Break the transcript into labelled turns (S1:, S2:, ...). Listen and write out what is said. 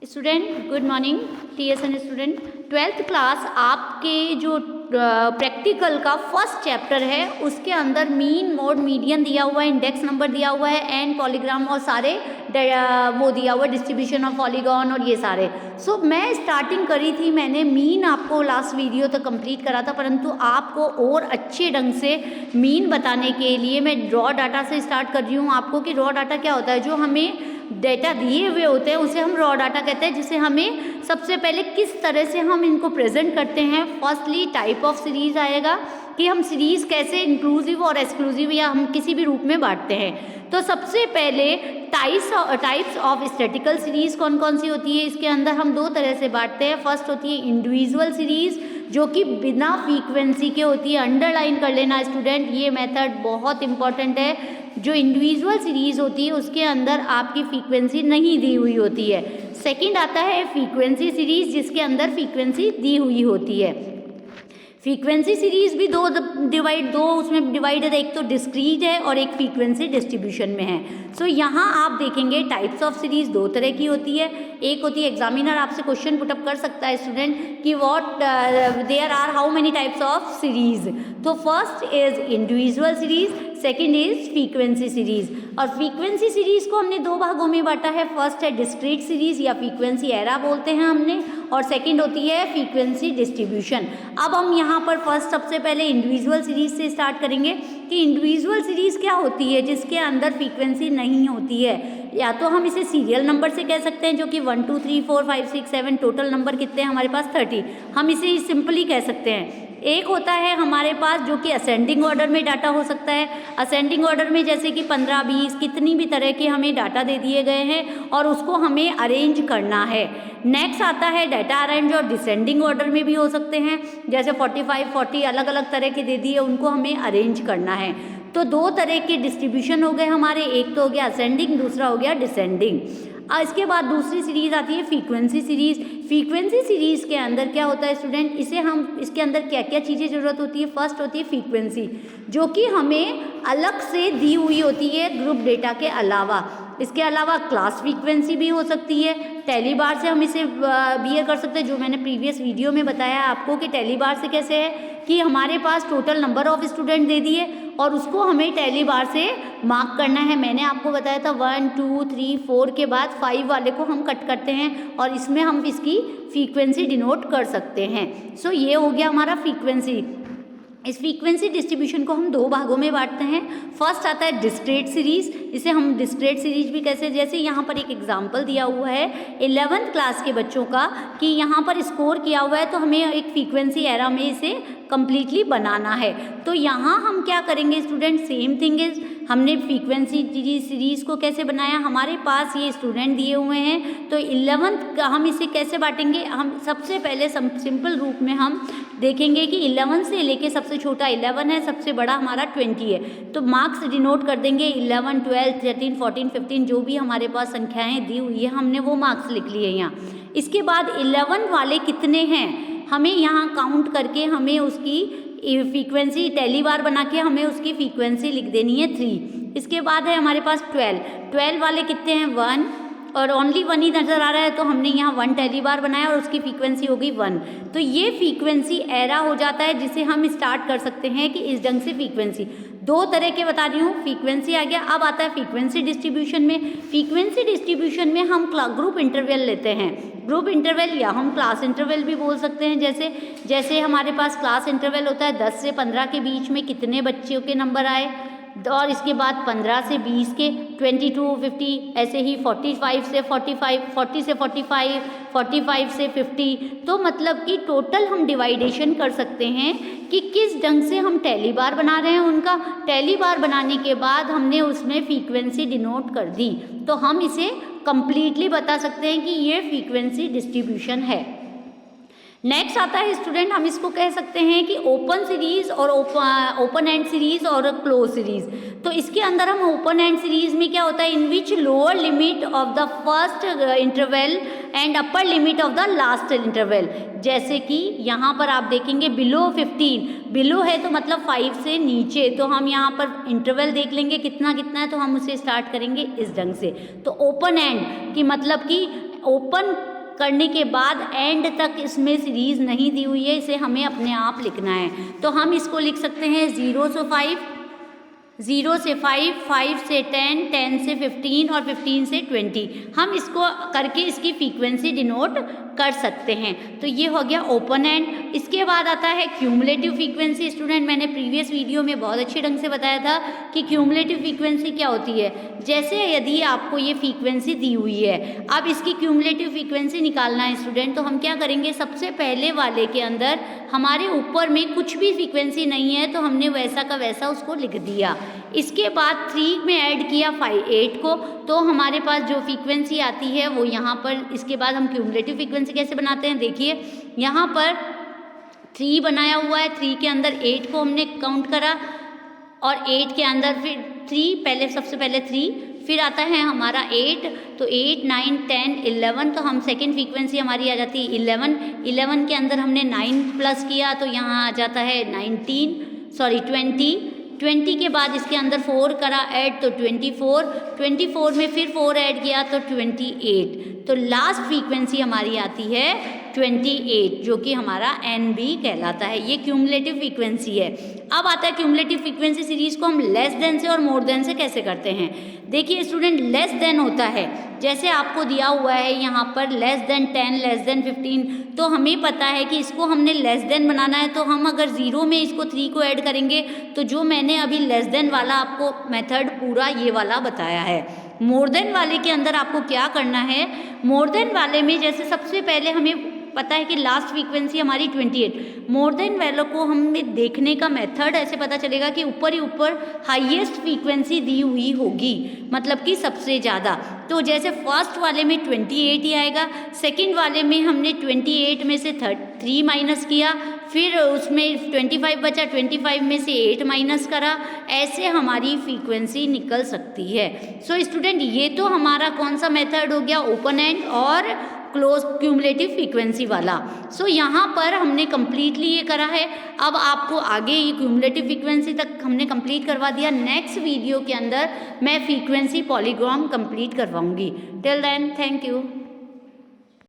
S1: Student good morning. TSN student 12th class आपके जो practical का फर्स्ट चैप्टर है उसके अंदर मीन मोड मीडियन दिया हुआ है, इंडेक्स नंबर दिया हुआ है एंड पॉलीग्राम और सारे वो दिया हुआ है डिस्ट्रीब्यूशन ऑफ पॉलीगॉन और ये सारे। सो मैं स्टार्टिंग करी थी, मैंने मीन आपको लास्ट वीडियो तक कंप्लीट करा था, परंतु आपको और अच्छे ढंग से मीन बताने के लिए मैं रॉ डाटा से स्टार्ट कर रही हूँ आपको कि रॉ डाटा क्या होता है। जो हमें डेटा दिए हुए होते हैं उसे हम रॉ डाटा कहते हैं, जिसे हमें सबसे पहले किस तरह से हम इनको प्रेजेंट करते हैं। फर्स्टली टाइप ऑफ सीरीज आएगा कि हम सीरीज कैसे इंक्लूसिव और एक्सक्लूसिव या हम किसी भी रूप में बांटते हैं। तो सबसे पहले टाइप्स ऑफ स्टैटिकल सीरीज कौन कौन सी होती है, इसके अंदर हम दो तरह से बांटते हैं। फर्स्ट होती है इंडिविजुअल सीरीज जो कि बिना फ्रीक्वेंसी के होती है। अंडरलाइन कर लेना स्टूडेंट, ये मेथड बहुत इंपॉर्टेंट है। जो इंडिविजुअल सीरीज होती है उसके अंदर आपकी फ्रीक्वेंसी नहीं दी हुई होती है। सेकंड आता है फ्रीक्वेंसी सीरीज जिसके अंदर फ्रीक्वेंसी दी हुई होती है। फ्रीक्वेंसी सीरीज भी दो उसमें डिवाइड है, एक तो डिस्क्रीट है और एक फ्रीक्वेंसी डिस्ट्रीब्यूशन में है। सो यहाँ आप देखेंगे टाइप्स ऑफ सीरीज दो तरह की होती है। एक होती है, एग्जामिनर आपसे क्वेश्चन पुटअप कर सकता है स्टूडेंट कि what there are how many types of series. तो first is individual series, second is frequency series. और फ्रीक्वेंसी सीरीज को हमने दो भागों में बांटा है। फर्स्ट है डिस्क्रीट सीरीज या फ्रीक्वेंसी एरा बोलते हैं हमने, और सेकंड होती है फ्रीक्वेंसी डिस्ट्रीब्यूशन। अब हम यहाँ पर फर्स्ट सबसे पहले इंडिविजुअल सीरीज से स्टार्ट करेंगे कि इंडिविजुअल सीरीज क्या होती है जिसके अंदर फ्रीक्वेंसी नहीं होती है। या तो हम इसे सीरियल नंबर से कह सकते हैं जो कि 1 2 3 4 5 6 7 टोटल नंबर कितने हैं हमारे पास 30, हम इसे सिंपली कह सकते हैं। एक होता है हमारे पास जो कि असेंडिंग ऑर्डर में डाटा हो सकता है। असेंडिंग ऑर्डर में जैसे कि 15 20 कितनी भी तरह के हमें डाटा दे दिए गए हैं और उसको हमें अरेंज करना है। नेक्स्ट आता है डाटा अरेंज और डिसेंडिंग ऑर्डर में भी हो सकते हैं, जैसे 45 40 अलग अलग तरह के दे दिए, उनको हमें अरेंज करना है। तो दो तरह के डिस्ट्रीब्यूशन हो गए हमारे, एक तो हो गया असेंडिंग, दूसरा हो गया डिसेंडिंग। इसके बाद दूसरी सीरीज आती है फ्रीक्वेंसी सीरीज। फ्रीक्वेंसी सीरीज के अंदर क्या होता है स्टूडेंट, इसके अंदर क्या क्या चीज़ें ज़रूरत होती है। फर्स्ट होती है फ्रीक्वेंसी जो कि हमें अलग से दी हुई होती है ग्रुप डेटा के अलावा। इसके अलावा क्लास फ्रीक्वेंसी भी हो सकती है। टैली बार से हम इसे बियर कर सकते हैं, जो मैंने प्रीवियस वीडियो में बताया आपको कि टैली बार से कैसे है कि हमारे पास total number of student they दिए और उसको हमें टैली बार से मार्क करना है। मैंने आपको बताया था 1 2 3 4 के बाद 5 वाले को हम कट करते हैं और इसमें हम इसकी फ्रीक्वेंसी डिनोट कर सकते हैं। सो ये हो गया हमारा फ्रीक्वेंसी। इस फ्रीक्वेंसी डिस्ट्रीब्यूशन को हम दो भागों में बांटते हैं। फर्स्ट आता है डिस्क्रीट सीरीज, इसे हम डिस्क्रीट सीरीज भी कैसे, जैसे यहाँ पर एक एग्जांपल दिया हुआ है 11th क्लास के बच्चों का कि यहाँ पर स्कोर किया हुआ है, तो हमें एक फ्रीक्वेंसी एरा में इसे कंप्लीटली बनाना है। तो यहाँ हम क्या करेंगे स्टूडेंट, सेम थिंग इज हमने फ्रीक्वेंसी सीरीज को कैसे बनाया, हमारे पास ये स्टूडेंट दिए हुए हैं। तो 11th हम इसे कैसे बांटेंगे, हम सबसे पहले सिंपल रूप में हम देखेंगे कि 11 से लेके सबसे छोटा 11 है, सबसे बड़ा हमारा 20 है। तो मार्क्स डिनोट कर देंगे 11 12 13 14 15 जो भी हमारे पास संख्याएं दी हुई है हमने वो मार्क्स लिख लिए यहाँ। इसके बाद 11 वाले कितने हैं हमें यहाँ काउंट करके हमें उसकी फ्रीक्वेंसी टैली बार बना के हमें उसकी फ्रीक्वेंसी लिख देनी है 3। इसके बाद है हमारे पास 12 वाले कितने हैं 1 और ओनली 1 ही नज़र आ रहा है, तो हमने यहाँ 1 टैली बार बनाया और उसकी फ्रीक्वेंसी हो गई 1। तो ये फ्रीक्वेंसी एरा हो जाता है जिसे हम स्टार्ट कर सकते हैं कि इस ढंग से फ्रीक्वेंसी दो तरह के बता रही हूँ। फ्रीक्वेंसी आ गया, अब आता है फ्रीक्वेंसी डिस्ट्रीब्यूशन में। फ्रीक्वेंसी डिस्ट्रीब्यूशन में हम ग्रुप इंटरवल लेते हैं, ग्रुप इंटरवल या हम क्लास इंटरवल भी बोल सकते हैं। जैसे हमारे पास क्लास इंटरवल होता है 10 से 15 के बीच में कितने बच्चों के नंबर आए, और इसके बाद 15 से 20 के 22 50, ऐसे ही 45 से 45 40 से 45 45 से 50। तो मतलब कि टोटल हम डिवाइडेशन कर सकते हैं कि किस ढंग से हम टैली बार बना रहे हैं। उनका टैली बार बनाने के बाद हमने उसमें फ्रीक्वेंसी डिनोट कर दी, तो हम इसे कंप्लीटली बता सकते हैं कि ये फ्रीक्वेंसी डिस्ट्रीब्यूशन है। नेक्स्ट आता है स्टूडेंट, हम इसको कह सकते हैं कि ओपन सीरीज और ओपन एंड सीरीज और क्लोज सीरीज। तो इसके अंदर हम ओपन एंड सीरीज में क्या होता है, in which lower limit of the first interval and upper limit of the last interval. जैसे कि यहाँ पर आप देखेंगे बिलो 15, बिलो है तो मतलब 5 से नीचे, तो हम यहाँ पर इंटरवल देख लेंगे कितना कितना है, तो हम उसे स्टार्ट करेंगे इस ढंग से। तो ओपन एंड की मतलब कि ओपन करने के बाद एंड तक इसमें सीरीज़ नहीं दी हुई है, इसे हमें अपने आप लिखना है। तो हम इसको लिख सकते हैं 0 से 5, 0 से 5, 5 से 10, 10 से 15 और 15 से 20। हम इसको करके इसकी फ्रीक्वेंसी डिनोट कर सकते हैं। तो ये हो गया ओपन एंड। इसके बाद आता है क्यूमुलेटिव फ्रीक्वेंसी। स्टूडेंट, मैंने प्रीवियस वीडियो में बहुत अच्छे ढंग से बताया था कि क्यूमुलेटिव फ्रीक्वेंसी क्या होती है। जैसे यदि आपको ये फ्रीक्वेंसी दी हुई है, अब इसकी क्यूमुलेटिव फ्रीक्वेंसी निकालना है स्टूडेंट, तो हम क्या करेंगे, सबसे पहले वाले के अंदर हमारे ऊपर में कुछ भी फ्रीक्वेंसी नहीं है तो हमने वैसा का वैसा उसको लिख दिया। इसके बाद 3 में ऐड किया 8 को, तो हमारे पास जो फ्रीक्वेंसी आती है वो यहाँ पर। इसके बाद हम क्यूमुलेटिव फ्रीक्वेंसी कैसे बनाते हैं, देखिए यहाँ पर 3 बनाया हुआ है, 3 के अंदर 8 को हमने काउंट करा और 8 के अंदर फिर 3, पहले सबसे पहले 3, फिर आता है हमारा 8, तो 8, 9, 10, 11, तो हम सेकेंड फ्रीक्वेंसी हमारी आ जाती है 11। 11 के अंदर हमने 9 प्लस किया तो यहाँ आ जाता है 20। 20 के बाद इसके अंदर 4 करा ऐड तो 24। 24 में फिर 4 ऐड किया तो 28। तो लास्ट फ्रीक्वेंसी हमारी आती है 28, जो कि हमारा एन बी कहलाता है। ये क्यूमुलेटिव फ्रीक्वेंसी है। अब आता है क्यूमुलेटिव फ्रीक्वेंसी सीरीज को हम लेस देन से और मोर देन से कैसे करते हैं। देखिए स्टूडेंट, लेस देन होता है, जैसे आपको दिया हुआ है यहाँ पर लेस देन 10, लेस देन 15, तो हमें पता है कि इसको हमने लेस देन बनाना है, तो हम अगर 0 में इसको 3 को ऐड करेंगे तो जो मैंने अभी लेस देन वाला आपको मेथड पूरा ये वाला बताया है। मोर देन वाले के अंदर आपको क्या करना है, मोर देन वाले में जैसे सबसे पहले हमें पता है कि लास्ट फ्रीक्वेंसी हमारी 28। मोर देन वालों को हमें देखने का मेथड ऐसे पता चलेगा कि ऊपर ही ऊपर हाईएस्ट फ्रीक्वेंसी दी हुई होगी, मतलब कि सबसे ज़्यादा। तो जैसे फर्स्ट वाले में 28 ही आएगा, सेकंड वाले में हमने 28 में से 3 माइनस किया, फिर उसमें 25 बचा, 25 में से 8 माइनस करा, ऐसे हमारी फ्रीक्वेंसी निकल सकती है। सो स्टूडेंट, ये तो हमारा कौन सा मेथड हो गया, ओपन एंड और क्लोज क्यूमुलेटिव फ्रीक्वेंसी वाला। सो यहाँ पर हमने कम्प्लीटली ये करा है। अब आपको आगे ये क्यूमुलेटिव फ्रीक्वेंसी तक हमने कंप्लीट करवा दिया। नेक्स्ट वीडियो के अंदर मैं फ्रीक्वेंसी पॉलीग्राम कंप्लीट करवाऊंगी। Till then, thank you.